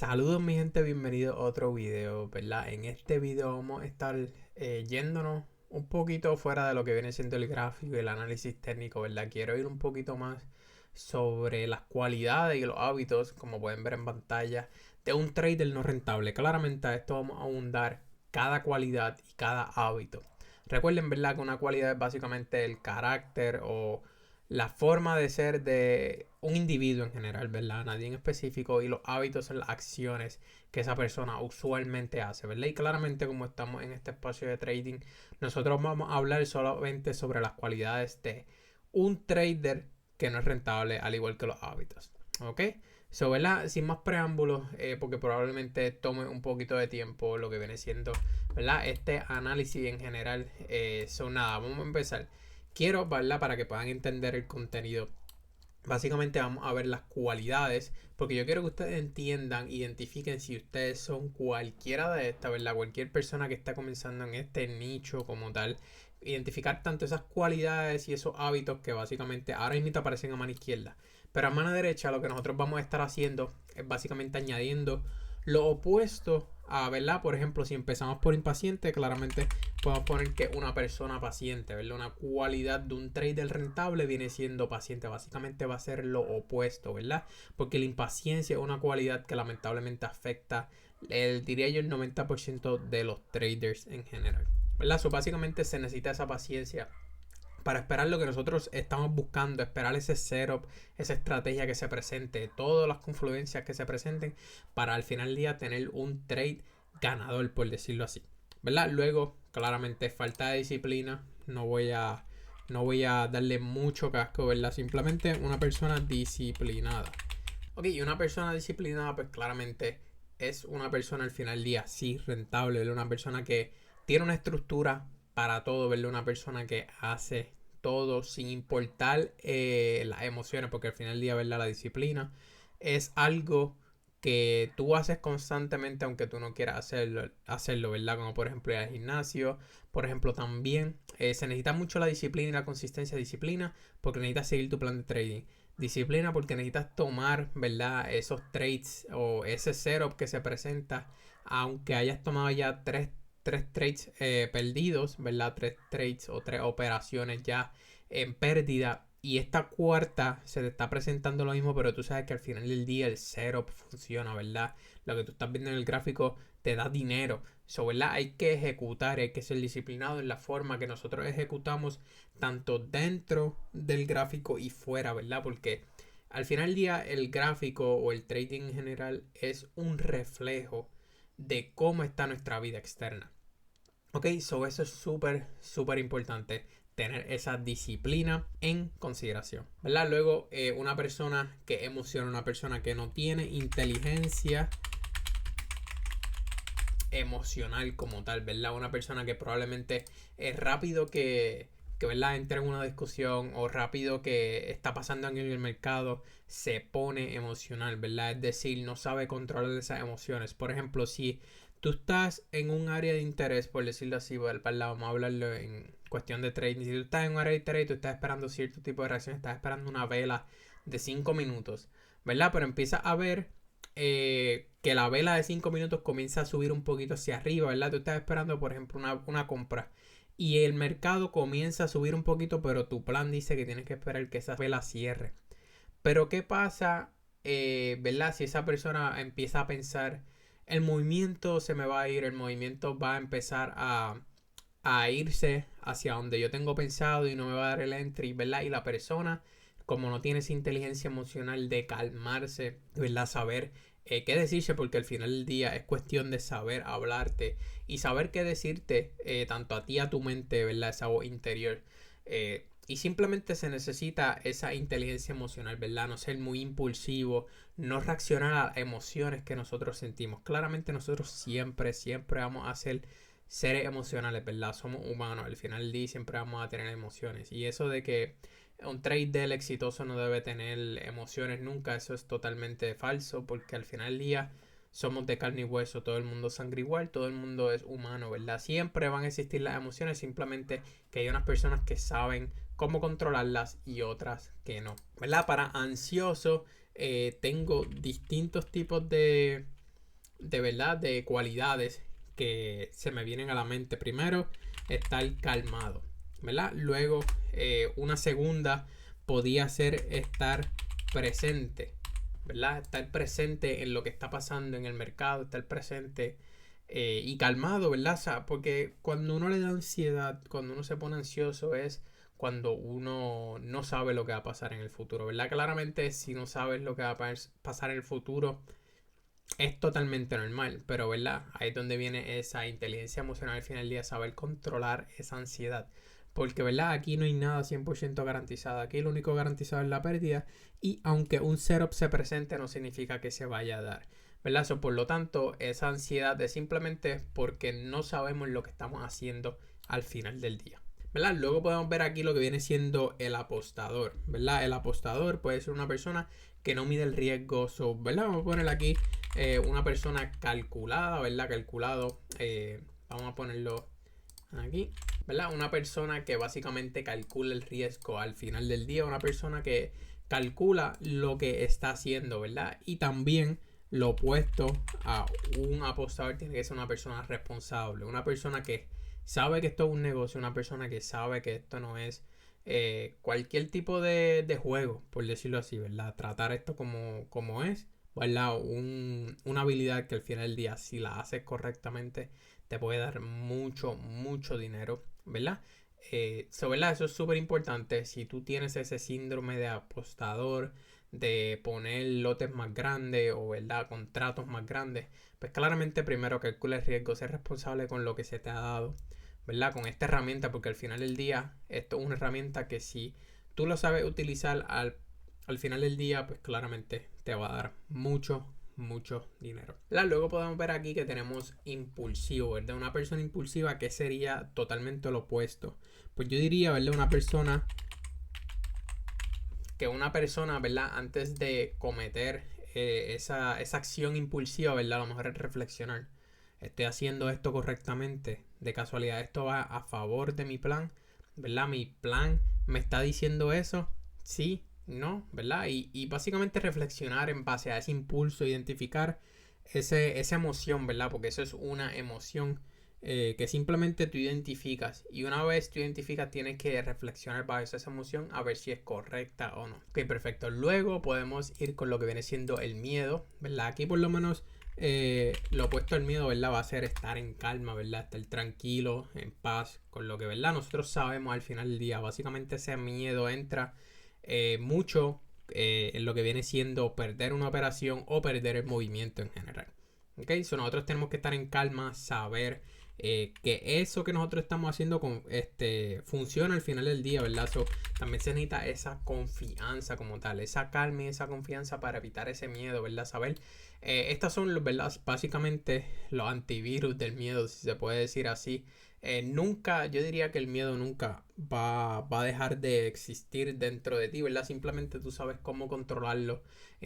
Saludos mi gente, bienvenidos a otro video, ¿verdad? En este video vamos a estar yéndonos un poquito fuera de lo que viene siendo el gráfico y el análisis técnico, ¿verdad? Quiero ir un poquito más sobre las cualidades y los hábitos, como pueden ver en pantalla, de un trader no rentable. Claramente a esto vamos a abundar cada cualidad y cada hábito. Recuerden, ¿verdad? Que una cualidad es básicamente el carácter o la forma de ser de un individuo en general, ¿verdad? Nadie en específico, y los hábitos son las acciones que esa persona usualmente hace, ¿verdad? Y claramente, como estamos en este espacio de trading, nosotros vamos a hablar solamente sobre las cualidades de un trader que no es rentable, al igual que los hábitos, ¿ok? So, ¿verdad? Sin más preámbulos, porque probablemente tome un poquito de tiempo lo que viene siendo, ¿verdad? Este análisis en general. Nada, vamos a empezar. Quiero, ¿verdad? Para que puedan entender el contenido. Básicamente vamos a ver las cualidades, porque yo quiero que ustedes entiendan, identifiquen si ustedes son cualquiera de estas, ¿verdad? Cualquier persona que está comenzando en este nicho como tal, identificar tanto esas cualidades y esos hábitos que básicamente ahora mismo aparecen a mano izquierda. Pero a mano derecha lo que nosotros vamos a estar haciendo es básicamente añadiendo lo opuesto a, ¿verdad? Por ejemplo, si empezamos por impaciente, claramente podemos poner que una persona paciente, ¿verdad? Una cualidad de un trader rentable viene siendo paciente. Básicamente va a ser lo opuesto, ¿verdad? Porque la impaciencia es una cualidad que lamentablemente afecta, diría yo, el 90% de los traders en general, ¿verdad? Básicamente se necesita esa paciencia para esperar lo que nosotros estamos buscando, esperar ese setup, esa estrategia que se presente, todas las confluencias que se presenten para al final del día tener un trade ganador, por decirlo así, ¿verdad? Luego, claramente, falta de disciplina, no voy a darle mucho casco, ¿verdad? Simplemente una persona disciplinada. Ok, y una persona disciplinada, pues claramente es una persona al final del día sí rentable, ¿verdad? Una persona que tiene una estructura para todo, ¿verdad? Una persona que hace todo sin importar las emociones, porque al final del día, ¿verdad? La disciplina es algo que tú haces constantemente aunque tú no quieras hacerlo, ¿verdad? Como por ejemplo ir al gimnasio, por ejemplo también se necesita mucho la disciplina y la consistencia. Disciplina porque necesitas seguir tu plan de trading. Disciplina porque necesitas tomar, ¿verdad? Esos trades o ese setup que se presenta, aunque hayas tomado ya tres trades perdidos, ¿verdad? Tres trades o tres operaciones ya en pérdida. Y esta cuarta se te está presentando lo mismo, pero tú sabes que al final del día el setup funciona, ¿verdad? Lo que tú estás viendo en el gráfico te da dinero. ¿Verdad? Hay que ejecutar, hay que ser disciplinado en la forma que nosotros ejecutamos, tanto dentro del gráfico y fuera, ¿verdad? Porque al final del día el gráfico o el trading en general es un reflejo de cómo está nuestra vida externa. Ok, eso es súper importante, tener esa disciplina en consideración, ¿verdad? Luego, una persona que emociona, una persona que no tiene inteligencia emocional como tal, ¿verdad? Una persona que probablemente es rápido que ¿verdad? Entra en una discusión o rápido que está pasando en el mercado, se pone emocional, ¿verdad? Es decir, no sabe controlar esas emociones. Por ejemplo, si tú estás en un área de interés, por decirlo así, ¿verdad? Vamos a hablarlo en cuestión de trading. Si tú estás en un área de interés y tú estás esperando cierto tipo de reacción, estás esperando una vela de 5 minutos, ¿verdad? Pero empieza a ver que la vela de 5 minutos comienza a subir un poquito hacia arriba, ¿verdad? Tú estás esperando, por ejemplo, una compra y el mercado comienza a subir un poquito, pero tu plan dice que tienes que esperar que esa vela cierre. Pero ¿qué pasa, ¿verdad? Si esa persona empieza a pensar, el movimiento se me va a ir, el movimiento va a empezar a irse hacia donde yo tengo pensado y no me va a dar el entry, ¿verdad? Y la persona, como no tiene esa inteligencia emocional de calmarse, ¿verdad? Saber qué decirse, porque al final del día es cuestión de saber hablarte y saber qué decirte, tanto a ti, a tu mente, ¿verdad? Esa voz interior. Y simplemente se necesita esa inteligencia emocional, ¿verdad? No ser muy impulsivo, no reaccionar a emociones que nosotros sentimos. Claramente nosotros siempre vamos a ser seres emocionales, ¿verdad? Somos humanos, al final del día siempre vamos a tener emociones. Y eso de que un trader exitoso no debe tener emociones nunca, eso es totalmente falso, porque al final del día somos de carne y hueso, todo el mundo sangre igual, todo el mundo es humano, ¿verdad? Siempre van a existir las emociones, simplemente que hay unas personas que saben cómo controlarlas y otras que no, ¿verdad? Para ansioso, tengo distintos tipos de verdad de cualidades que se me vienen a la mente. Primero, estar calmado, ¿verdad? Luego, una segunda podía ser estar presente, ¿verdad? Estar presente en lo que está pasando en el mercado, estar presente y calmado, ¿verdad? O sea, porque cuando uno le da ansiedad, cuando uno se pone ansioso es cuando uno no sabe lo que va a pasar en el futuro, ¿verdad? Claramente si no sabes lo que va a pasar en el futuro es totalmente normal, pero ¿verdad? Ahí es donde viene esa inteligencia emocional al final del día, saber controlar esa ansiedad. Porque, ¿verdad? Aquí no hay nada 100% garantizado. Aquí lo único garantizado es la pérdida. Y aunque un setup se presente, no significa que se vaya a dar. ¿Verdad? So, por lo tanto, esa ansiedad es simplemente porque no sabemos lo que estamos haciendo al final del día. ¿Verdad? Luego podemos ver aquí lo que viene siendo el apostador. ¿Verdad? El apostador puede ser una persona que no mide el riesgo. So, ¿verdad? Vamos a poner aquí una persona calculada, ¿verdad? Calculado. Vamos a ponerlo aquí, ¿verdad? Una persona que básicamente calcula el riesgo al final del día, una persona que calcula lo que está haciendo, ¿verdad? Y también lo opuesto a un apostador tiene que ser una persona responsable, una persona que sabe que esto es un negocio, una persona que sabe que esto no es cualquier tipo de juego, por decirlo así, ¿verdad? Tratar esto como es, ¿verdad? Una habilidad que al final del día, si la haces correctamente, te puede dar mucho dinero, ¿verdad? ¿verdad? Eso es súper importante. Si tú tienes ese síndrome de apostador, de poner lotes más grandes o, ¿verdad?, contratos más grandes, pues claramente primero calcula el riesgo, ser responsable con lo que se te ha dado, ¿verdad? Con esta herramienta, porque al final del día esto es una herramienta que si tú lo sabes utilizar al final del día, pues claramente te va a dar mucho dinero. Luego podemos ver aquí que tenemos impulsivo, ¿verdad? Una persona impulsiva, que sería totalmente lo opuesto. Pues yo diría, ¿verdad? Una persona, ¿verdad? Antes de cometer esa acción impulsiva, ¿verdad? A lo mejor es reflexionar. Estoy haciendo esto correctamente. De casualidad, esto va a favor de mi plan, ¿verdad? Mi plan me está diciendo eso. Sí, no, ¿verdad? Y básicamente reflexionar en base a ese impulso, identificar esa emoción, ¿verdad? Porque eso es una emoción que simplemente tú identificas. Y una vez tú identificas, tienes que reflexionar bajo esa emoción a ver si es correcta o no. Ok, perfecto. Luego podemos ir con lo que viene siendo el miedo, ¿verdad? Aquí por lo menos lo opuesto al miedo, ¿verdad? Va a ser estar en calma, ¿verdad? Estar tranquilo, en paz, con lo que, ¿verdad? Nosotros sabemos al final del día. Básicamente ese miedo entra mucho en lo que viene siendo perder una operación o perder el movimiento en general. ¿Ok? So nosotros tenemos que estar en calma, saber que eso que nosotros estamos haciendo funciona al final del día, ¿verdad? So, también se necesita esa confianza como tal, esa calma y esa confianza para evitar ese miedo, ¿verdad? Saber, estas son, ¿verdad? Básicamente los antivirus del miedo, si se puede decir así. Nunca, yo diría que el miedo nunca va a dejar de existir dentro de ti, ¿verdad? Simplemente tú sabes cómo controlarlo,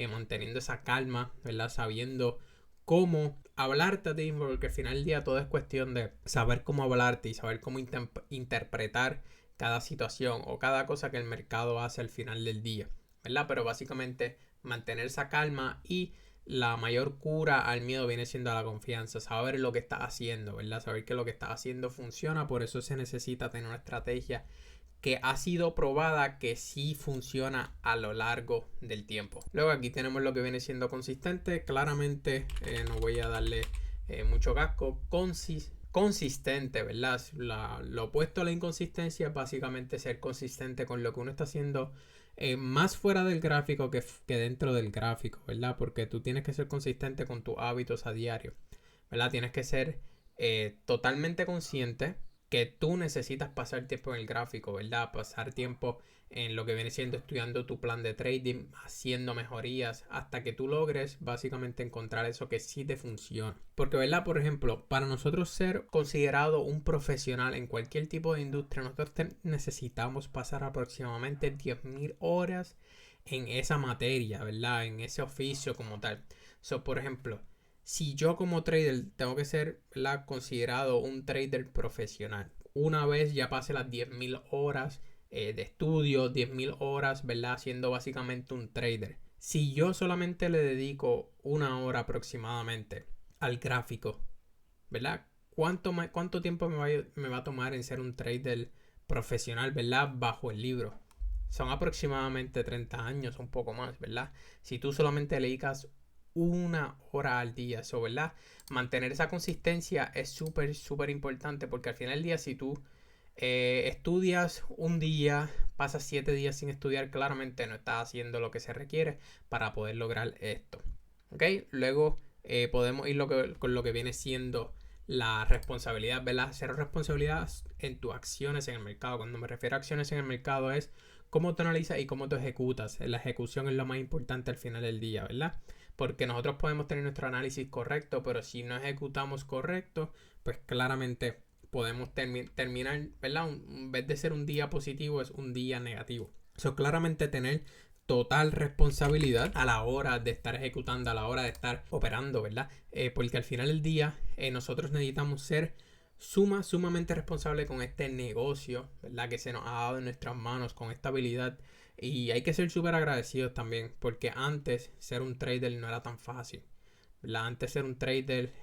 manteniendo esa calma, ¿verdad? Sabiendo cómo hablarte a ti, porque al final del día todo es cuestión de saber cómo hablarte y saber cómo interpretar cada situación o cada cosa que el mercado hace al final del día, ¿verdad? Pero básicamente mantener esa calma, y la mayor cura al miedo viene siendo la confianza, saber lo que estás haciendo, ¿verdad? Saber que lo que estás haciendo funciona, por eso se necesita tener una estrategia que ha sido probada que sí funciona a lo largo del tiempo. Luego aquí tenemos lo que viene siendo consistente. Claramente no voy a darle mucho casco. Consistente, ¿verdad? Lo opuesto a la inconsistencia es básicamente ser consistente con lo que uno está haciendo, más fuera del gráfico que dentro del gráfico, ¿verdad? Porque tú tienes que ser consistente con tus hábitos a diario, ¿verdad? Tienes que ser totalmente consciente que tú necesitas pasar tiempo en el gráfico, ¿verdad? Pasar tiempo en lo que viene siendo estudiando tu plan de trading, haciendo mejorías hasta que tú logres básicamente encontrar eso que sí te funciona. Porque, ¿verdad? Por ejemplo, para nosotros ser considerado un profesional en cualquier tipo de industria, nosotros necesitamos pasar aproximadamente 10.000 horas en esa materia, ¿verdad? En ese oficio como tal. Por ejemplo, si yo como trader tengo que ser, ¿verdad?, considerado un trader profesional, una vez ya pase las 10.000 horas de estudio, 10.000 horas, ¿verdad?, siendo básicamente un trader. Si yo solamente le dedico una hora aproximadamente al gráfico, ¿verdad? ¿Cuánto tiempo me va a tomar en ser un trader profesional, ¿verdad? Bajo el libro. Son aproximadamente 30 años, un poco más, ¿verdad? Si tú solamente le dedicas 1 hora al día, eso, ¿verdad? Mantener esa consistencia es súper importante, porque al final del día, si tú estudias un día, pasas 7 días sin estudiar, claramente no estás haciendo lo que se requiere para poder lograr esto. ¿Ok? Luego podemos ir con lo que viene siendo la responsabilidad, ¿verdad? Ser responsabilidad en tus acciones en el mercado. Cuando me refiero a acciones en el mercado es cómo tú analizas y cómo tú ejecutas. La ejecución es lo más importante al final del día, ¿verdad? Porque nosotros podemos tener nuestro análisis correcto, pero si no ejecutamos correcto, pues claramente podemos terminar, ¿verdad? En vez de ser un día positivo, es un día negativo. Eso claramente tener total responsabilidad a la hora de estar ejecutando, a la hora de estar operando, ¿verdad? Porque al final del día nosotros necesitamos ser sumamente responsables con este negocio, ¿verdad? Que se nos ha dado en nuestras manos, con esta habilidad. Y hay que ser súper agradecidos también, porque antes ser un trader no era tan fácil. Antes de ser un trader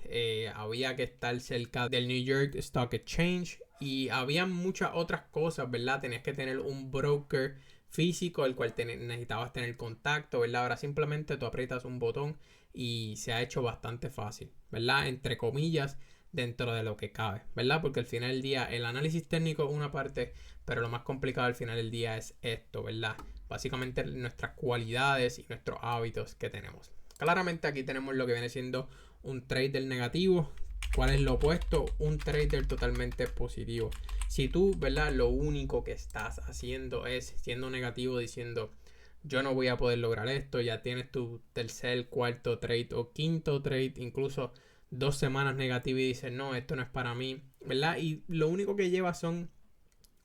había que estar cerca del New York Stock Exchange y había muchas otras cosas, ¿verdad? Tenías que tener un broker físico, el cual necesitabas tener contacto, ¿verdad? Ahora simplemente tú aprietas un botón y se ha hecho bastante fácil, ¿verdad? Entre comillas, dentro de lo que cabe, ¿verdad? Porque al final del día el análisis técnico es una parte, pero lo más complicado al final del día es esto, ¿verdad? Básicamente nuestras cualidades y nuestros hábitos que tenemos. Claramente aquí tenemos lo que viene siendo un trader negativo. ¿Cuál es lo opuesto? Un trader totalmente positivo. Si tú, ¿verdad? Lo único que estás haciendo es siendo negativo, diciendo yo no voy a poder lograr esto, ya tienes tu tercer, cuarto trade o quinto trade, incluso 2 semanas negativas y dices no, esto no es para mí, ¿verdad? Y lo único que lleva son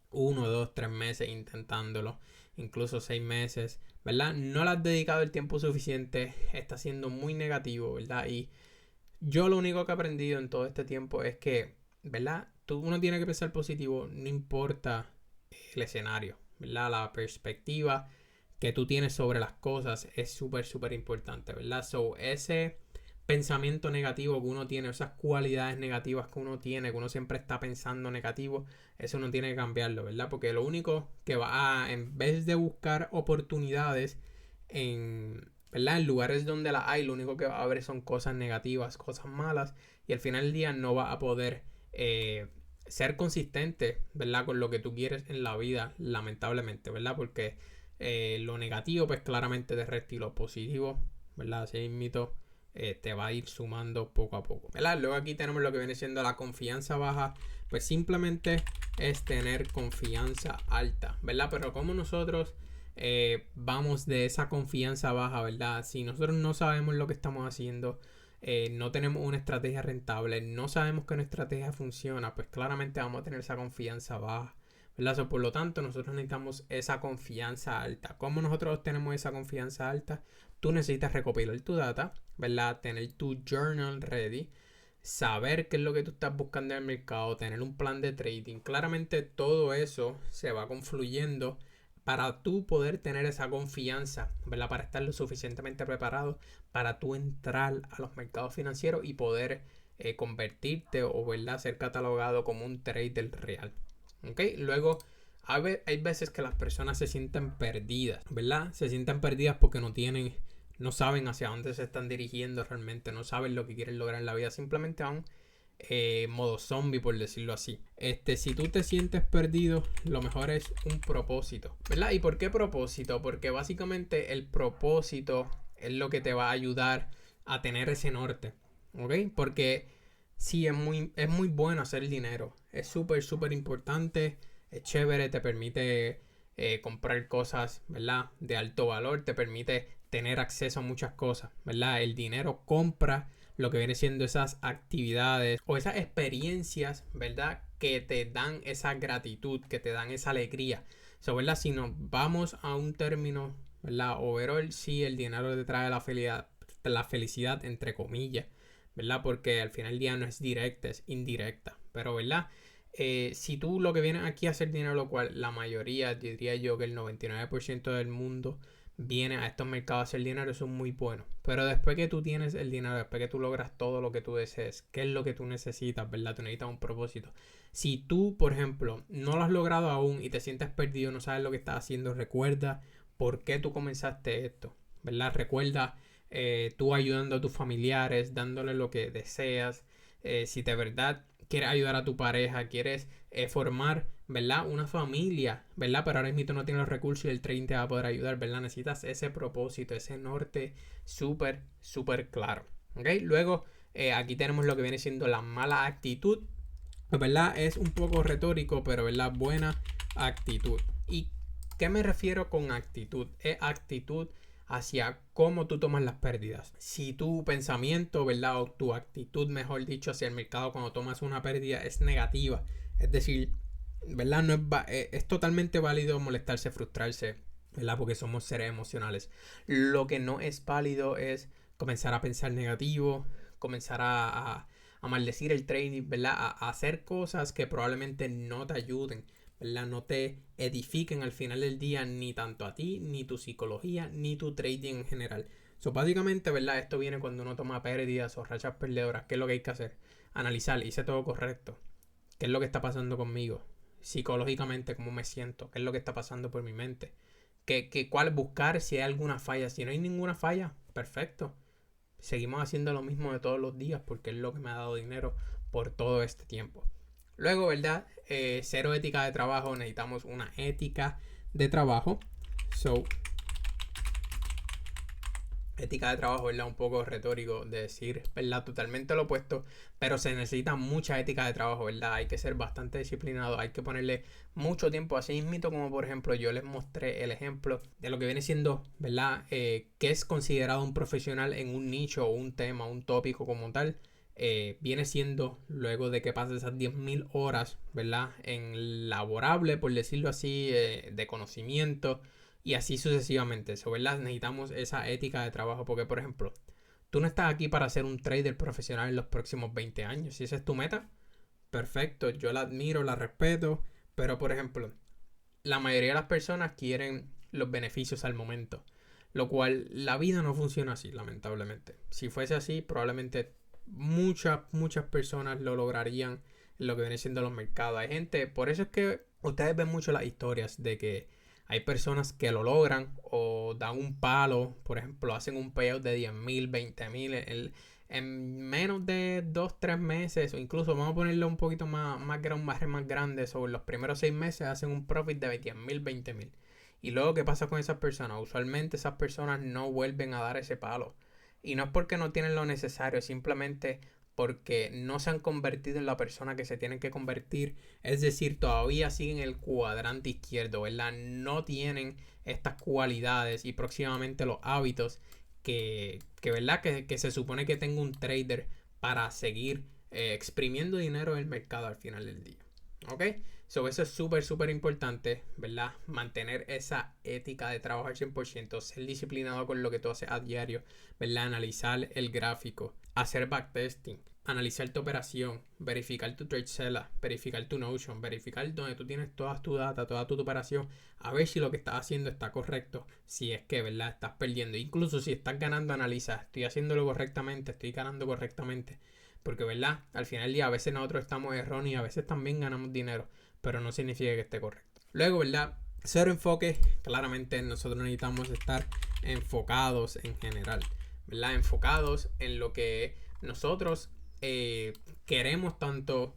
1, 2, 3 meses intentándolo, incluso 6 meses, ¿verdad? No le has dedicado el tiempo suficiente, está siendo muy negativo, ¿verdad? Y yo lo único que he aprendido en todo este tiempo es que, ¿verdad? Uno tiene que pensar positivo, no importa el escenario, ¿verdad? La perspectiva que tú tienes sobre las cosas es súper importante, ¿verdad? So, ese pensamiento negativo que uno tiene, esas cualidades negativas que uno tiene, que uno siempre está pensando negativo, eso uno tiene que cambiarlo, ¿verdad? Porque lo único que va a, en vez de buscar oportunidades ¿verdad? En lugares donde las hay, lo único que va a haber son cosas negativas, cosas malas, y al final del día no va a poder ser consistente, ¿verdad? Con lo que tú quieres en la vida, lamentablemente, ¿verdad? Porque lo negativo, pues claramente te resta y lo positivo, ¿verdad? Así mismo te va a ir sumando poco a poco, ¿verdad? Luego aquí tenemos lo que viene siendo la confianza baja, pues simplemente es tener confianza alta, ¿verdad? Pero como nosotros vamos de esa confianza baja, ¿verdad? Si nosotros no sabemos lo que estamos haciendo, no tenemos una estrategia rentable, no sabemos que nuestra estrategia funciona, pues claramente vamos a tener esa confianza baja, ¿verdad? So, por lo tanto, nosotros necesitamos esa confianza alta. ¿Cómo nosotros tenemos esa confianza alta? Tú necesitas recopilar tu data, ¿verdad? Tener tu journal ready, saber qué es lo que tú estás buscando en el mercado, tener un plan de trading. Claramente todo eso se va confluyendo para tú poder tener esa confianza, ¿verdad? Para estar lo suficientemente preparado para tú entrar a los mercados financieros y poder convertirte o, ¿verdad? Ser catalogado como un trader real. ¿Ok? Luego, hay veces que las personas se sienten perdidas, ¿verdad? Se sienten perdidas porque no saben hacia dónde se están dirigiendo realmente, no saben lo que quieren lograr en la vida, simplemente van modo zombie, por decirlo así. Si tú te sientes perdido, lo mejor es un propósito, ¿verdad? ¿Y por qué propósito? Porque básicamente el propósito es lo que te va a ayudar a tener ese norte, ¿ok? Porque sí, es muy bueno hacer dinero, es súper importante, es chévere, te permite comprar cosas, ¿verdad? De alto valor, te permite tener acceso a muchas cosas, ¿verdad? El dinero compra lo que viene siendo esas actividades o esas experiencias, ¿verdad? Que te dan esa gratitud, que te dan esa alegría. So, ¿verdad? Si nos vamos a un término, ¿verdad? Overall, sí, el dinero te trae la felicidad entre comillas, ¿verdad? Porque al final del día no es directa, es indirecta. Pero, ¿verdad? Si tú lo que vienes aquí a hacer dinero, lo cual la mayoría, diría yo que el 99% del mundo, viene a estos mercados a hacer dinero, eso es muy bueno. Pero después que tú tienes el dinero, después que tú logras todo lo que tú desees, ¿qué es lo que tú necesitas, verdad? Tú necesitas un propósito. Si tú, por ejemplo, no lo has logrado aún y te sientes perdido, no sabes lo que estás haciendo, recuerda por qué tú comenzaste esto, ¿verdad? Recuerda tú ayudando a tus familiares, dándole lo que deseas. Si de verdad quieres ayudar a tu pareja, quieres formar, ¿verdad? Una familia, ¿verdad? Pero ahora mismo no tienes los recursos y el trading te va a poder ayudar, ¿verdad? Necesitas ese propósito, ese norte súper, súper claro, ¿ok? Luego, aquí tenemos lo que viene siendo la mala actitud, ¿verdad? Es un poco retórico, pero, ¿verdad? Buena actitud. ¿Y qué me refiero con actitud? Es actitud hacia cómo tú tomas las pérdidas. Si tu pensamiento, ¿verdad? O tu actitud, mejor dicho, hacia el mercado cuando tomas una pérdida es negativa, es decir, ¿verdad? No es totalmente válido molestarse, frustrarse, ¿verdad? Porque somos seres emocionales. Lo que no es válido es comenzar a pensar negativo, comenzar a maldecir el trading, ¿verdad? A hacer cosas que probablemente no te ayuden, ¿verdad? No te edifiquen al final del día ni tanto a ti, ni tu psicología, ni tu trading en general. So, básicamente, ¿verdad? Esto viene cuando uno toma pérdidas o rachas perdedoras. ¿Qué es lo que hay que hacer? Analizar, hice todo correcto. ¿Qué es lo que está pasando conmigo? Psicológicamente, ¿cómo me siento? ¿Qué es lo que está pasando por mi mente? ¿Cuál buscar si hay alguna falla? Si no hay ninguna falla, perfecto. Seguimos haciendo lo mismo de todos los días porque es lo que me ha dado dinero por todo este tiempo. Luego, ¿verdad? Cero ética de trabajo. Necesitamos una ética de trabajo. So, ética de trabajo, ¿verdad? Un poco retórico de decir, ¿verdad? Totalmente lo opuesto, pero se necesita mucha ética de trabajo, ¿verdad? Hay que ser bastante disciplinado, hay que ponerle mucho tiempo, así mismo como por ejemplo yo les mostré el ejemplo de lo que viene siendo, ¿verdad? Que es considerado un profesional en un nicho o un tema, un tópico como tal. Viene siendo luego de que pases esas 10.000 horas, ¿verdad? En laborable, por decirlo así, de conocimiento y así sucesivamente. Eso, ¿verdad? Necesitamos esa ética de trabajo porque, por ejemplo, tú no estás aquí para ser un trader profesional en los próximos 20 años. Si esa es tu meta, perfecto, yo la admiro, la respeto, pero, por ejemplo, la mayoría de las personas quieren los beneficios al momento, lo cual la vida no funciona así, lamentablemente. Si fuese así, probablemente muchas personas lo lograrían en lo que viene siendo los mercados. Hay gente, por eso es que ustedes ven mucho las historias de que hay personas que lo logran o dan un palo, por ejemplo, hacen un payout de 10.000, 20.000 en menos de 2-3 meses, o incluso vamos a ponerlo un poquito más grande, sobre los primeros 6 meses hacen un profit de 10.000, 20.000. Y luego, ¿qué pasa con esas personas? Usualmente esas personas no vuelven a dar ese palo. Y no es porque no tienen lo necesario, simplemente porque no se han convertido en la persona que se tienen que convertir. Es decir, todavía siguen el cuadrante izquierdo, ¿verdad? No tienen estas cualidades y próximamente los hábitos ¿verdad? Que se supone que tenga un trader para seguir exprimiendo dinero en el mercado al final del día. ¿Ok? So, eso es súper, súper importante, ¿verdad? Mantener esa ética de trabajo al 100%, ser disciplinado con lo que tú haces a diario, ¿verdad? Analizar el gráfico, hacer backtesting, analizar tu operación, verificar tu trade seller, verificar tu Notion, verificar donde tú tienes toda tu data, toda tu operación, a ver si lo que estás haciendo está correcto, si es que, ¿verdad? Estás perdiendo. Incluso si estás ganando, analiza, estoy haciéndolo correctamente, estoy ganando correctamente. Porque, ¿verdad? Al final del día a veces nosotros estamos erróneos y a veces también ganamos dinero, pero no significa que esté correcto. Luego, ¿verdad? Cero enfoque, claramente nosotros necesitamos estar enfocados en general, ¿verdad? Enfocados en lo que nosotros queremos tanto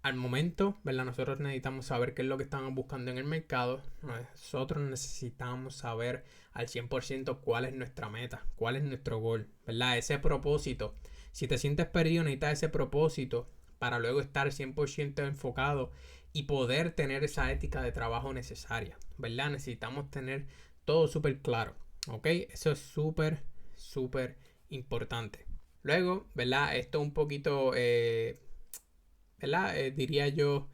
al momento, ¿verdad? Nosotros necesitamos saber qué es lo que estamos buscando en el mercado. Nosotros necesitamos saber al 100% cuál es nuestra meta, cuál es nuestro gol, ¿verdad? Ese propósito. Si te sientes perdido, necesitas ese propósito para luego estar 100% enfocado y poder tener esa ética de trabajo necesaria, ¿verdad? Necesitamos tener todo súper claro, ¿ok? Eso es súper, súper importante. Luego, ¿verdad? Esto un poquito, ¿verdad? Diría yo,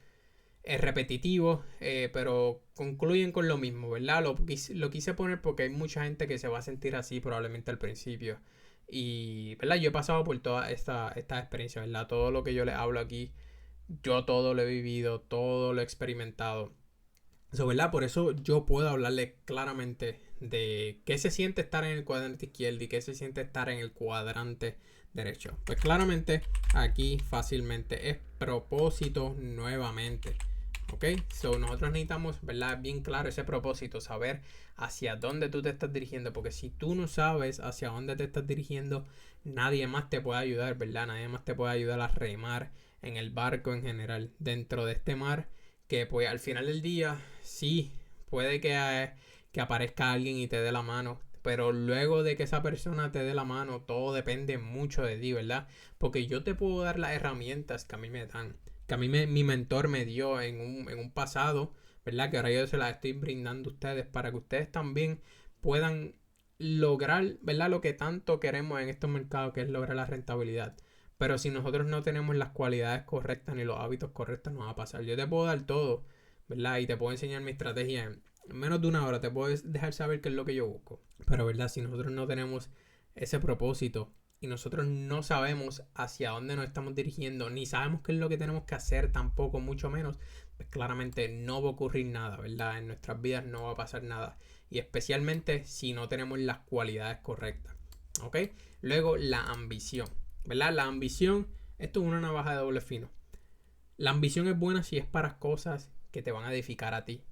es repetitivo, pero concluyen con lo mismo, ¿verdad? Lo quise poner porque hay mucha gente que se va a sentir así probablemente al principio. Y, ¿verdad? Yo he pasado por toda esta experiencia, ¿verdad? Todo lo que yo les hablo aquí, yo todo lo he vivido, todo lo he experimentado. ¿Verdad? Por eso yo puedo hablarle claramente de qué se siente estar en el cuadrante izquierdo y qué se siente estar en el cuadrante derecho. Pues claramente aquí fácilmente es propósito nuevamente. Ok, so nosotros necesitamos, ¿verdad? Bien claro ese propósito, saber hacia dónde tú te estás dirigiendo, porque si tú no sabes hacia dónde te estás dirigiendo, nadie más te puede ayudar, ¿verdad? Nadie más te puede ayudar a remar en el barco en general, dentro de este mar, que pues al final del día, sí, puede que aparezca alguien y te dé la mano, pero luego de que esa persona te dé la mano, todo depende mucho de ti, ¿verdad? Porque yo te puedo dar las herramientas que a mí me dan, que a mí mi mentor me dio en un pasado, ¿verdad? Que ahora yo se las estoy brindando a ustedes para que ustedes también puedan lograr, ¿verdad? Lo que tanto queremos en estos mercados, que es lograr la rentabilidad. Pero si nosotros no tenemos las cualidades correctas ni los hábitos correctos, no va a pasar. Yo te puedo dar todo, ¿verdad? Y te puedo enseñar mi estrategia en menos de una hora. Te puedo dejar saber qué es lo que yo busco. Pero, ¿verdad? Si nosotros no tenemos ese propósito y nosotros no sabemos hacia dónde nos estamos dirigiendo, ni sabemos qué es lo que tenemos que hacer tampoco, mucho menos, pues claramente no va a ocurrir nada, ¿verdad? En nuestras vidas no va a pasar nada. Y especialmente si no tenemos las cualidades correctas, ¿ok? Luego, la ambición, ¿verdad? La ambición, esto es una navaja de doble filo. La ambición es buena si es para cosas que te van a edificar a ti.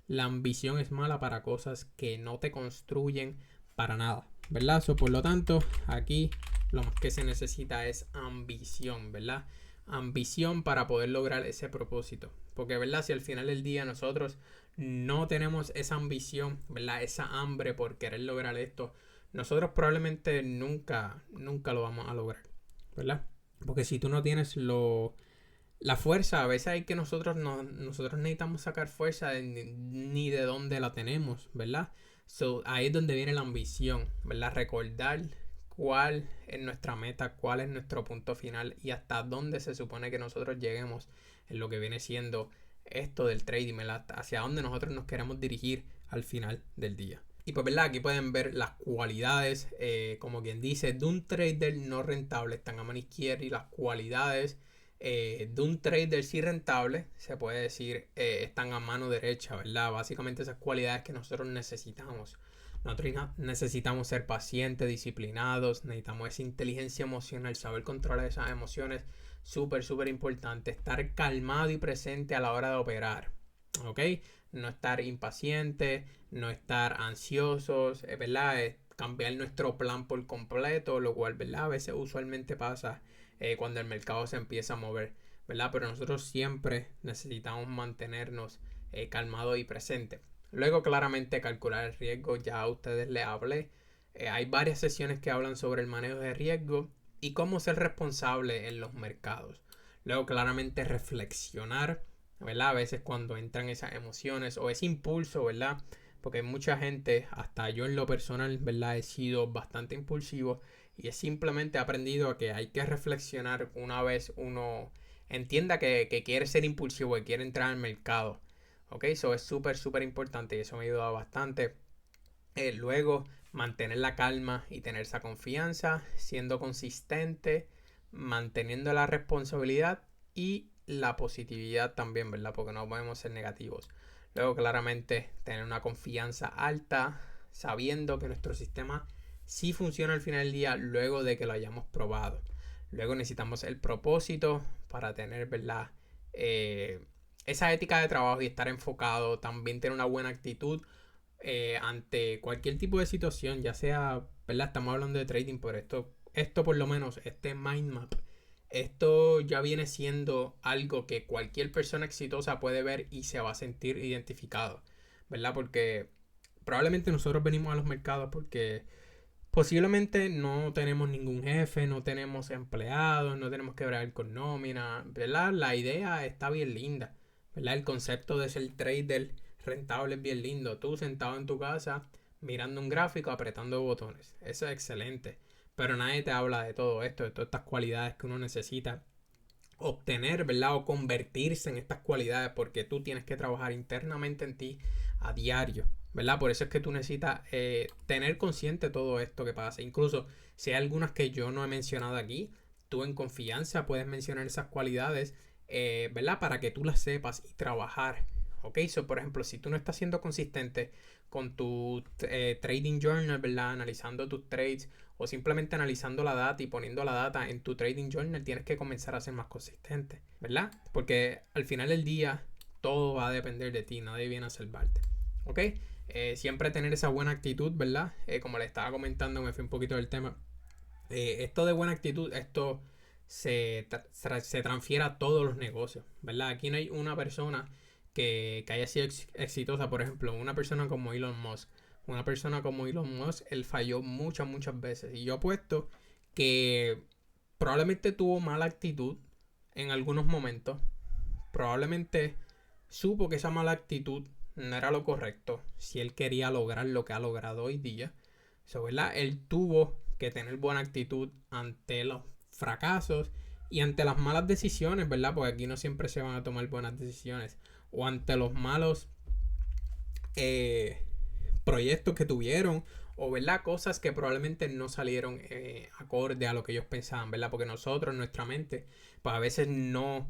La ambición es mala para cosas que no te construyen para nada, ¿verdad? Por lo tanto, aquí lo más que se necesita es ambición, ¿verdad? Ambición para poder lograr ese propósito. Porque, ¿verdad? Si al final del día nosotros no tenemos esa ambición, ¿verdad? Esa hambre por querer lograr esto, nosotros probablemente nunca lo vamos a lograr, ¿verdad? Porque si tú no tienes la fuerza, a veces hay que nosotros necesitamos sacar fuerza ni de dónde la tenemos, ¿verdad? Ahí es donde viene la ambición, ¿verdad? Recordar cuál es nuestra meta, cuál es nuestro punto final y hasta dónde se supone que nosotros lleguemos en lo que viene siendo esto del trading, ¿verdad? Hacia dónde nosotros nos queremos dirigir al final del día. Y pues, ¿verdad? Aquí pueden ver las cualidades, como quien dice, de un trader no rentable están a mano izquierda y las cualidades de un trader sí rentable, se puede decir, están a mano derecha, ¿verdad? Básicamente esas cualidades que nosotros necesitamos. Nosotros necesitamos ser pacientes, disciplinados, necesitamos esa inteligencia emocional, saber controlar esas emociones, súper importante. Estar calmado y presente a la hora de operar, ¿ok? No estar impaciente, no estar ansiosos, ¿verdad? Cambiar nuestro plan por completo, lo cual, ¿verdad? A veces usualmente pasa cuando el mercado se empieza a mover, ¿verdad? Pero nosotros siempre necesitamos mantenernos calmados y presentes. Luego, claramente, calcular el riesgo, ya a ustedes les hablé. Hay varias sesiones que hablan sobre el manejo de riesgo y cómo ser responsable en los mercados. Luego, claramente, reflexionar, ¿verdad? A veces cuando entran esas emociones o ese impulso, ¿verdad? Porque mucha gente, hasta yo en lo personal, ¿verdad? He sido bastante impulsivo y es simplemente aprendido a que hay que reflexionar una vez uno entienda que quiere ser impulsivo, que quiere entrar al mercado. Ok, eso es súper importante y eso me ha ayudado bastante. Luego, mantener la calma y tener esa confianza, siendo consistente, manteniendo la responsabilidad y la positividad también, ¿verdad? Porque no podemos ser negativos. Luego, claramente, tener una confianza alta, sabiendo que nuestro sistema sí funciona al final del día luego de que lo hayamos probado. Luego necesitamos el propósito para tener, ¿verdad? Esa ética de trabajo y estar enfocado. También tener una buena actitud ante cualquier tipo de situación, ya sea, ¿verdad? Estamos hablando de trading, pero esto por lo menos, este mind map, esto ya viene siendo algo que cualquier persona exitosa puede ver y se va a sentir identificado, ¿verdad? Porque probablemente nosotros venimos a los mercados porque posiblemente no tenemos ningún jefe, no tenemos empleados, no tenemos que bregar con nómina, ¿verdad? La idea está bien linda, ¿verdad? El concepto de ser trader rentable es bien lindo. Tú sentado en tu casa, mirando un gráfico, apretando botones. Eso es excelente. Pero nadie te habla de todo esto, de todas estas cualidades que uno necesita obtener, ¿verdad? O convertirse en estas cualidades porque tú tienes que trabajar internamente en ti a diario, ¿verdad? Por eso es que tú necesitas tener consciente todo esto que pasa. Incluso si hay algunas que yo no he mencionado aquí, tú en confianza puedes mencionar esas cualidades, ¿verdad? Para que tú las sepas y trabajar, ¿ok? So, por ejemplo, si tú no estás siendo consistente con tu trading journal, ¿verdad? Analizando tus trades o simplemente analizando la data y poniendo la data en tu trading journal, tienes que comenzar a ser más consistente, ¿verdad? Porque al final del día todo va a depender de ti, nadie viene a salvarte, ¿ok? Siempre tener esa buena actitud, ¿verdad? Como le estaba comentando, me fui un poquito del tema. Esto de buena actitud, esto se transfiere a todos los negocios, ¿verdad? Aquí no hay una persona que haya sido exitosa, por ejemplo, una persona como Elon Musk. Una persona como Elon Musk, él falló muchas veces. Y yo apuesto que probablemente tuvo mala actitud en algunos momentos. Probablemente supo que esa mala actitud no era lo correcto si él quería lograr lo que ha logrado hoy día. So, ¿verdad? Él tuvo que tener buena actitud ante los fracasos y ante las malas decisiones, ¿verdad? Porque aquí no siempre se van a tomar buenas decisiones. O ante los malos proyectos que tuvieron. O, ¿verdad? Cosas que probablemente no salieron acorde a lo que ellos pensaban, ¿verdad? Porque nosotros, nuestra mente, pues a veces no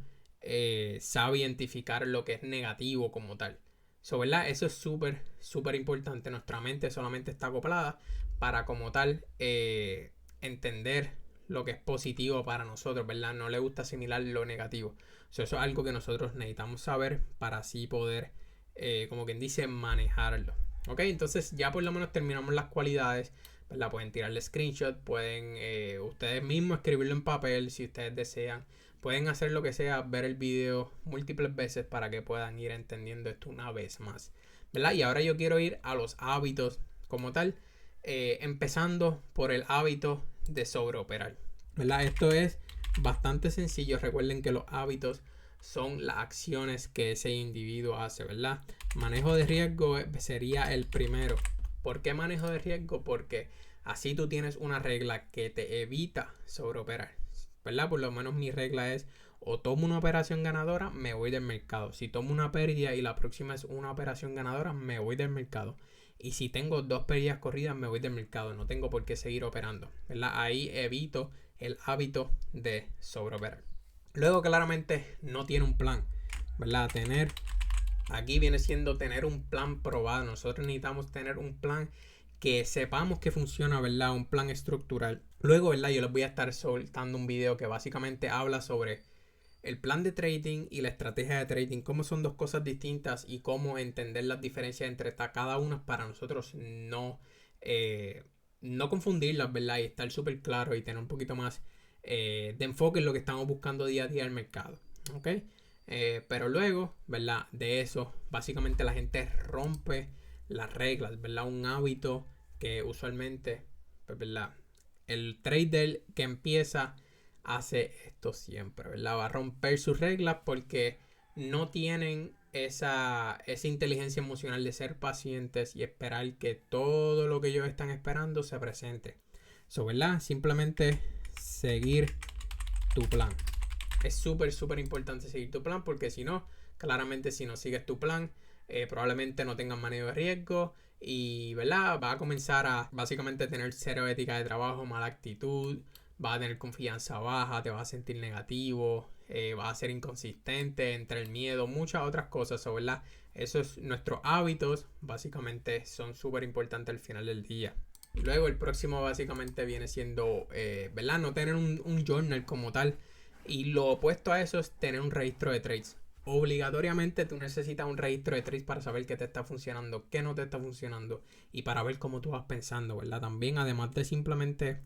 sabe identificar lo que es negativo como tal. So, ¿verdad? Eso es súper importante. Nuestra mente solamente está acoplada para como tal entender lo que es positivo para nosotros, ¿verdad? No le gusta asimilar lo negativo. So, eso es algo que nosotros necesitamos saber para así poder, como quien dice, manejarlo. Ok, entonces ya por lo menos terminamos las cualidades, ¿verdad? Pueden tirarle screenshot, pueden ustedes mismos escribirlo en papel si ustedes desean. Pueden hacer lo que sea, ver el video múltiples veces para que puedan ir entendiendo esto una vez más, ¿verdad? Y ahora yo quiero ir a los hábitos como tal, empezando por el hábito de sobreoperar, ¿verdad? Esto es bastante sencillo. Recuerden que los hábitos son las acciones que ese individuo hace, ¿verdad? Manejo de riesgo sería el primero. ¿Por qué manejo de riesgo? Porque así tú tienes una regla que te evita sobreoperar, ¿verdad? Por lo menos mi regla es: o tomo una operación ganadora, me voy del mercado. Si tomo una pérdida y la próxima es una operación ganadora, me voy del mercado. Y si tengo 2 pérdidas corridas, me voy del mercado. No tengo por qué seguir operando, ¿verdad? Ahí evito el hábito de sobreoperar. Luego, claramente, no tiene un plan, ¿verdad? Aquí viene siendo tener un plan probado. Nosotros necesitamos tener un plan que sepamos que funciona, ¿verdad? Un plan estructural. Luego, ¿verdad? Yo les voy a estar soltando un video que básicamente habla sobre el plan de trading y la estrategia de trading, cómo son dos cosas distintas y cómo entender las diferencias entre cada una para nosotros no confundirlas, ¿verdad? Y estar súper claro y tener un poquito más de enfoque en lo que estamos buscando día a día en el mercado, ¿ok? Pero luego, ¿verdad? De eso, básicamente la gente rompe las reglas, ¿verdad? Un hábito que usualmente, pues, ¿verdad? El trader que empieza hace esto siempre, ¿verdad? Va a romper sus reglas porque no tienen esa inteligencia emocional de ser pacientes y esperar que todo lo que ellos están esperando se presente. So, ¿verdad? Simplemente seguir tu plan. Es súper importante seguir tu plan, porque si no, claramente si no sigues tu plan, probablemente no tengas manejo de riesgo y, ¿verdad? Va a comenzar a básicamente tener cero ética de trabajo, mala actitud, va a tener confianza baja, te va a sentir negativo, va a ser inconsistente entre el miedo, muchas otras cosas, ¿verdad? Esos nuestros hábitos básicamente son súper importantes al final del día. Y luego el próximo básicamente viene siendo, ¿verdad? No tener un journal como tal. Y lo opuesto a eso es tener un registro de trades. Obligatoriamente tú necesitas un registro de trades para saber qué te está funcionando, qué no te está funcionando y para ver cómo tú vas pensando, ¿verdad? También, además de simplemente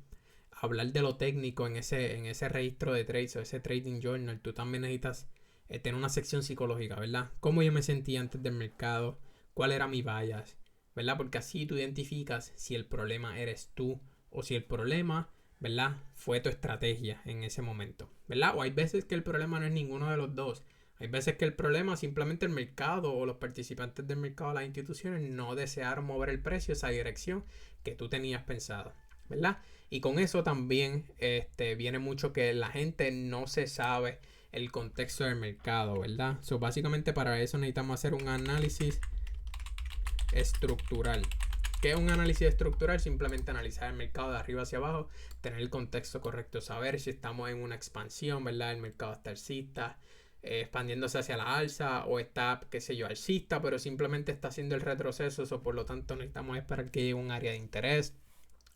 hablar de lo técnico en ese registro de trades o ese trading journal, tú también necesitas tener una sección psicológica, ¿verdad? Cómo yo me sentía antes del mercado, cuál era mi bias, ¿verdad? Porque así tú identificas si el problema eres tú o si el problema, ¿verdad?, fue tu estrategia en ese momento, ¿verdad? O hay veces que el problema no es ninguno de los dos. Hay veces que el problema simplemente el mercado o los participantes del mercado, las instituciones, no desearon mover el precio esa dirección que tú tenías pensado, ¿verdad? Y con eso también viene mucho que la gente no se sabe el contexto del mercado, ¿verdad? So, básicamente para eso necesitamos hacer un análisis estructural. ¿Qué es un análisis estructural? Simplemente analizar el mercado de arriba hacia abajo, tener el contexto correcto, saber si estamos en una expansión, ¿verdad? El mercado está alcista, expandiéndose hacia la alza o está, qué sé yo, alcista, pero simplemente está haciendo el retroceso, o por lo tanto necesitamos esperar que llegue un área de interés.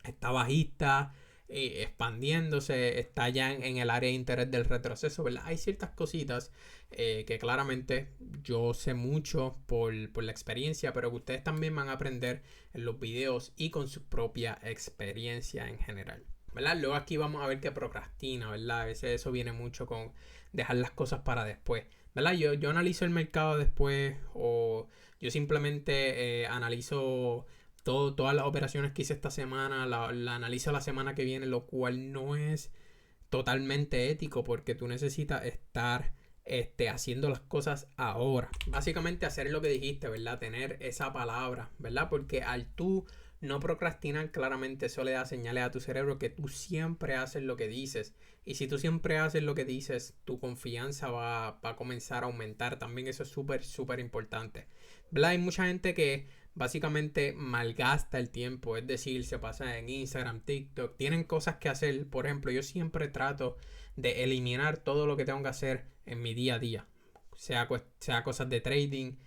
Está bajista, expandiéndose, está ya en el área de interés del retroceso, ¿verdad? Hay ciertas cositas que claramente yo sé mucho por la experiencia, pero que ustedes también van a aprender en los videos y con su propia experiencia en general, ¿verdad? Luego aquí vamos a ver que procrastina, ¿verdad? A veces eso viene mucho con dejar las cosas para después, ¿verdad? Yo analizo el mercado después o yo simplemente analizo todas las operaciones que hice esta semana, la analizo la semana que viene, lo cual no es totalmente ético porque tú necesitas estar haciendo las cosas ahora. Básicamente hacer lo que dijiste, ¿verdad? Tener esa palabra, ¿verdad? Porque al tú no procrastinar, claramente eso le da señales a tu cerebro que tú siempre haces lo que dices. Y si tú siempre haces lo que dices, tu confianza va a comenzar a aumentar. También eso es súper, súper importante, ¿verdad? Hay mucha gente que básicamente malgasta el tiempo, es decir, se pasa en Instagram, TikTok, tienen cosas que hacer. Por ejemplo, yo siempre trato de eliminar todo lo que tengo que hacer en mi día a día, sea cosas de trading,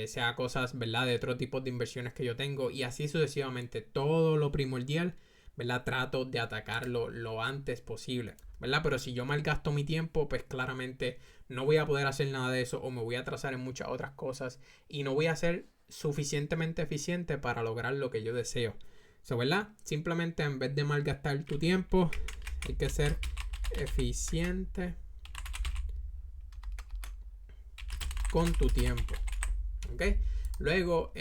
sea cosas, ¿verdad?, de otro tipo de inversiones que yo tengo y así sucesivamente. Todo lo primordial, ¿verdad?, trato de atacarlo lo antes posible, ¿verdad? Pero si yo malgasto mi tiempo, pues claramente no voy a poder hacer nada de eso o me voy a atrasar en muchas otras cosas y no voy a ser suficientemente eficiente para lograr lo que yo deseo. ¿Verdad? Simplemente en vez de malgastar tu tiempo, hay que ser eficiente con tu tiempo. ¿Ok? Luego,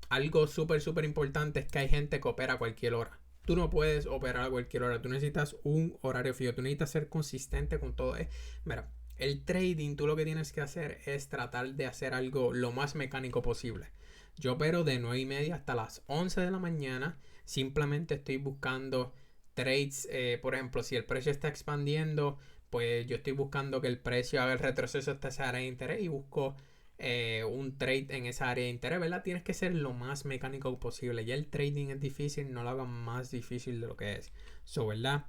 algo súper, súper importante es que hay gente que opera a cualquier hora. Tú no puedes operar a cualquier hora. Tú necesitas un horario fijo. Tú necesitas ser consistente con todo. Mira, el trading, tú lo que tienes que hacer es tratar de hacer algo lo más mecánico posible. Yo opero de 9:30 hasta las 11 de la mañana. Simplemente estoy buscando trades. Por ejemplo, si el precio está expandiendo, pues yo estoy buscando que el precio haga el retroceso hasta esa área de interés y busco un trade en esa área de interés, ¿verdad? Tienes que ser lo más mecánico posible. Ya el trading es difícil, no lo hagan más difícil de lo que es. ¿Verdad?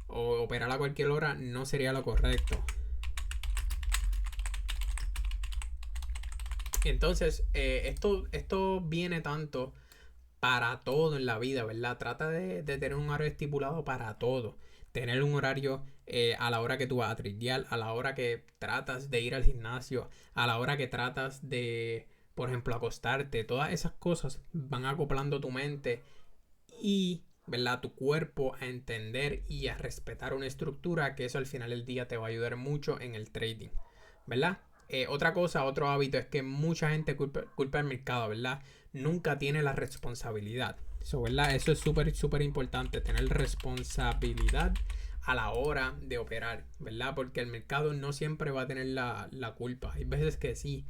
O operar a cualquier hora no sería lo correcto. Entonces, esto viene tanto para todo en la vida, ¿verdad? Trata de tener un horario estipulado para todo. Tener un horario a la hora que tú vas a tridear, a la hora que tratas de ir al gimnasio, a la hora que tratas de, por ejemplo, acostarte. Todas esas cosas van acoplando tu mente y, ¿verdad?, tu cuerpo a entender y a respetar una estructura que eso al final del día te va a ayudar mucho en el trading, ¿verdad? Otra cosa, otro hábito es que mucha gente culpa el mercado, ¿verdad? Nunca tiene la responsabilidad. ¿Verdad? Eso es súper, súper importante, tener responsabilidad a la hora de operar, ¿verdad? Porque el mercado no siempre va a tener la culpa. Hay veces que sí,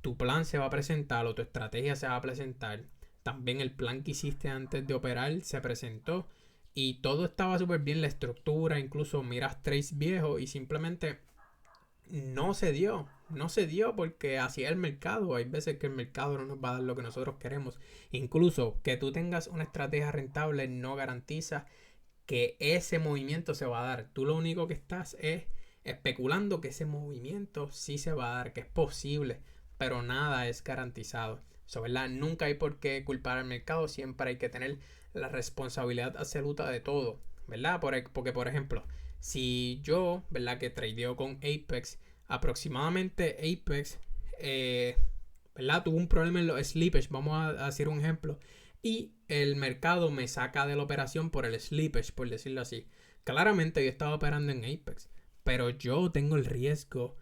tu plan se va a presentar o tu estrategia se va a presentar. También el plan que hiciste antes de operar se presentó y todo estaba súper bien, la estructura, incluso miras trades viejos y simplemente no se dio. No se dio porque así es el mercado. Hay veces que el mercado no nos va a dar lo que nosotros queremos. Incluso que tú tengas una estrategia rentable no garantiza que ese movimiento se va a dar. Tú lo único que estás es especulando que ese movimiento sí se va a dar, que es posible, pero nada es garantizado. ¿Verdad? Nunca hay por qué culpar al mercado, siempre hay que tener la responsabilidad absoluta de todo, ¿verdad? Porque, por ejemplo, si yo, ¿verdad?, que tradeo con Apex, aproximadamente Apex, ¿verdad?, tuvo un problema en los slippage, vamos a hacer un ejemplo, y el mercado me saca de la operación por el slippage, por decirlo así. Claramente yo estaba operando en Apex, pero yo tengo el riesgo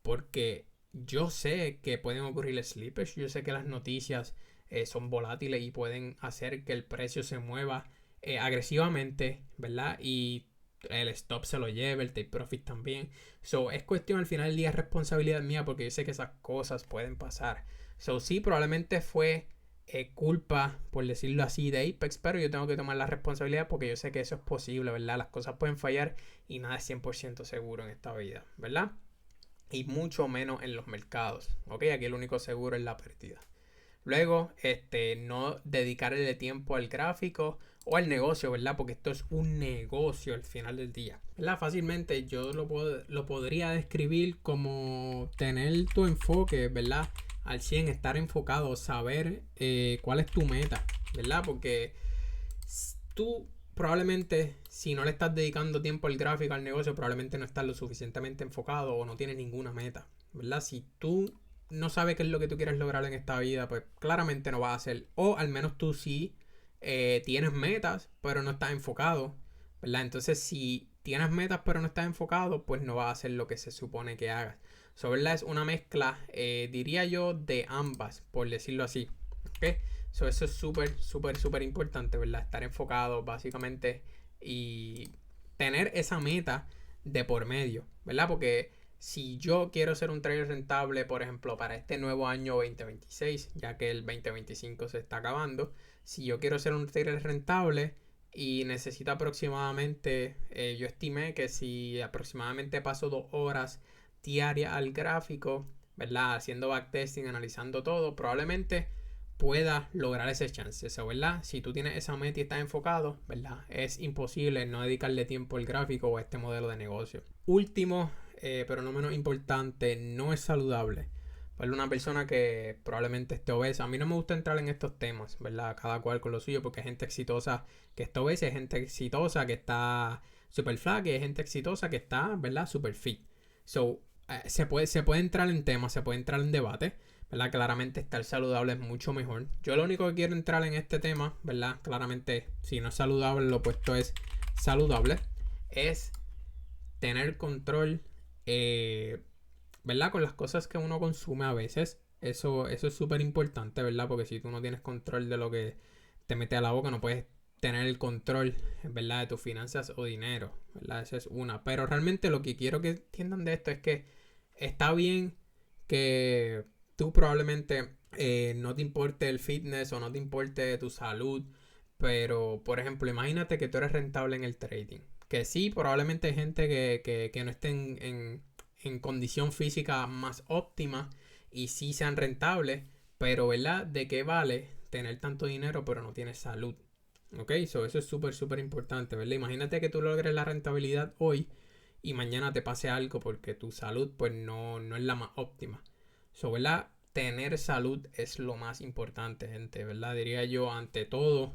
porque yo sé que pueden ocurrir slippage, yo sé que las noticias son volátiles y pueden hacer que el precio se mueva agresivamente, ¿verdad? Y el stop se lo lleve, el take profit también. Es cuestión al final del día, es responsabilidad mía porque yo sé que esas cosas pueden pasar. Sí, probablemente fue culpa, por decirlo así, de Apex, pero yo tengo que tomar la responsabilidad porque yo sé que eso es posible, ¿verdad? Las cosas pueden fallar y nada es 100% seguro en esta vida, ¿verdad? Y mucho menos en los mercados, ¿ok? Aquí el único seguro es la pérdida. Luego, no dedicarle tiempo al gráfico o al negocio, ¿verdad? Porque esto es un negocio al final del día, ¿verdad? Fácilmente yo lo podría describir como tener tu enfoque, ¿verdad? Al 100, estar enfocado, saber cuál es tu meta, ¿verdad? Porque tú probablemente, si no le estás dedicando tiempo al gráfico, al negocio, probablemente no estás lo suficientemente enfocado o no tienes ninguna meta, ¿verdad? Si tú no sabes qué es lo que tú quieres lograr en esta vida, pues claramente no vas a hacer. O al menos tú sí tienes metas, pero no estás enfocado, ¿verdad? Entonces, si tienes metas, pero no estás enfocado, pues no vas a hacer lo que se supone que hagas. So, ¿verdad? Es una mezcla, diría yo, de ambas, por decirlo así. ¿Ok? So, eso es súper importante, ¿verdad? Estar enfocado, básicamente, y tener esa meta de por medio, ¿verdad? Porque si yo quiero ser un trader rentable, por ejemplo, para este nuevo año 2026, ya que el 2025 se está acabando, si yo quiero ser un trader rentable y necesito aproximadamente, yo estimé que si aproximadamente paso 2 horas diarias al gráfico, ¿verdad? Haciendo backtesting, analizando todo, probablemente pueda lograr ese chance, eso, ¿verdad? Si tú tienes esa meta y estás enfocado, ¿verdad? Es imposible no dedicarle tiempo al gráfico o a este modelo de negocio. Último, pero no menos importante, no es saludable para una persona que probablemente esté obesa. A mí no me gusta entrar en estos temas, ¿verdad? Cada cual con lo suyo, porque hay gente exitosa que está obesa, hay gente exitosa que está super flaca y hay gente exitosa que está, ¿verdad? Super fit. So, se puede entrar en temas, se puede entrar en debate, ¿verdad? Claramente estar saludable es mucho mejor. Yo lo único que quiero entrar en este tema, ¿verdad? Claramente, si no es saludable, lo opuesto es saludable. Es tener control, ¿verdad? Con las cosas que uno consume a veces. Eso es súper importante, ¿verdad? Porque si tú no tienes control de lo que te mete a la boca, no puedes tener el control, ¿verdad? De tus finanzas o dinero, ¿verdad? Esa es una. Pero realmente lo que quiero que entiendan de esto es que está bien que tú probablemente no te importe el fitness o no te importe tu salud, pero por ejemplo, imagínate que tú eres rentable en el trading. Que sí, probablemente hay gente que no esté en condición física más óptima y sí sean rentables, pero ¿verdad? ¿De qué vale tener tanto dinero pero no tienes salud? ¿Ok? Eso es súper importante, ¿verdad? Imagínate que tú logres la rentabilidad hoy y mañana te pase algo porque tu salud pues no es la más óptima. So, ¿verdad? Tener salud es lo más importante, gente, ¿verdad? Diría yo, ante todo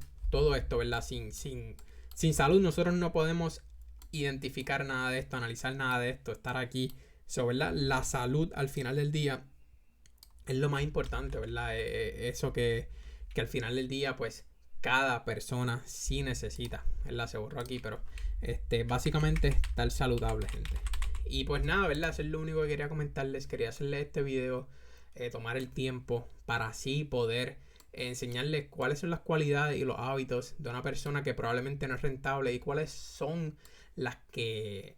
esto, ¿verdad? Sin salud nosotros no podemos identificar nada de esto, analizar nada de esto, estar aquí. So, ¿verdad? La salud al final del día es lo más importante, ¿verdad? Eso que al final del día, pues, cada persona sí necesita, ¿verdad? Se borró aquí, pero básicamente estar saludable, gente. Y pues nada, ¿verdad? Eso es lo único que quería comentarles. Quería hacerles este video, tomar el tiempo para así poder enseñarles cuáles son las cualidades y los hábitos de una persona que probablemente no es rentable y cuáles son las que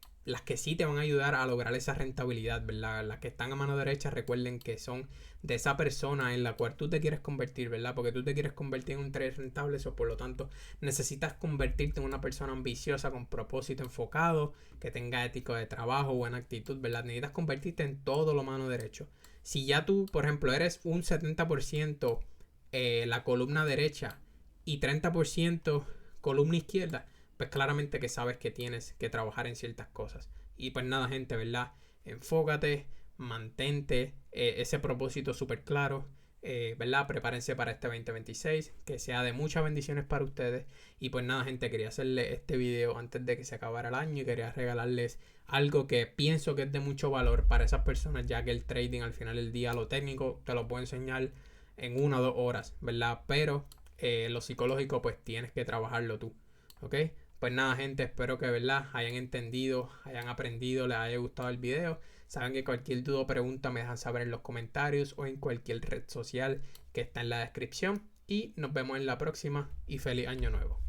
sí te van a ayudar a lograr esa rentabilidad, ¿verdad? Las que están a mano derecha, recuerden que son de esa persona en la cual tú te quieres convertir, ¿verdad? Porque tú te quieres convertir en un trader rentable, eso por lo tanto necesitas convertirte en una persona ambiciosa, con propósito, enfocado, que tenga ético de trabajo, buena actitud, ¿verdad? Necesitas convertirte en todo lo mano derecho. Si ya tú, por ejemplo, eres un 70% la columna derecha y 30% columna izquierda, pues claramente que sabes que tienes que trabajar en ciertas cosas. Y pues nada, gente, ¿verdad? Enfócate, mantente ese propósito súper claro, ¿verdad? Prepárense para este 2026, que sea de muchas bendiciones para ustedes. Y pues nada, gente, quería hacerle este video antes de que se acabara el año y quería regalarles algo que pienso que es de mucho valor para esas personas, ya que el trading al final del día, lo técnico, te lo puedo enseñar en 1 o 2 horas, ¿verdad? Pero lo psicológico, pues tienes que trabajarlo tú, ¿ok? Pues nada, gente, espero que, ¿verdad?, hayan entendido, hayan aprendido, les haya gustado el video. Saben que cualquier duda o pregunta me dejan saber en los comentarios o en cualquier red social que está en la descripción. Y nos vemos en la próxima y feliz año nuevo.